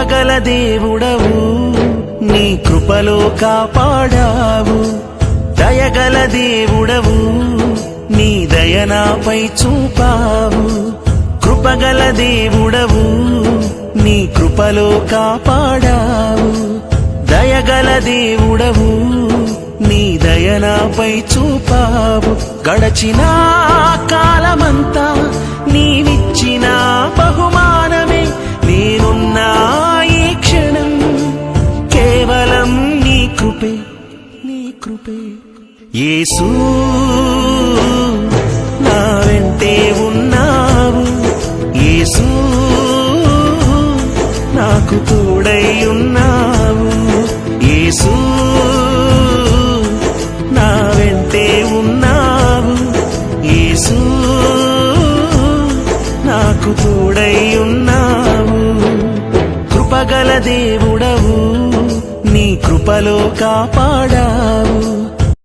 కృపగల దేవుడవు నీ కృపలో కాపాడావు దయగల దేవుడవు నీ దయనాపై చూపావు కృపగల దేవుడవు నీ కృపలో కాపాడావు దయగల దేవుడవు నీ దయనాపై చూపావు గడచిన కాలమంతా నీవిచ్చిన బహుమానమే నేనున్నా ఈ క్షణం కేవలం నీ కృపే యేసూ నా వెంటే ఉన్నావు యేసూ నాకు తోడై ఉన్నావు యేసూ నా వెంటే ఉన్నావు యేసూ నాకు తోడై ఉన్నావు కృపగల దేవుడవు నీ కృపలో కాపాడావు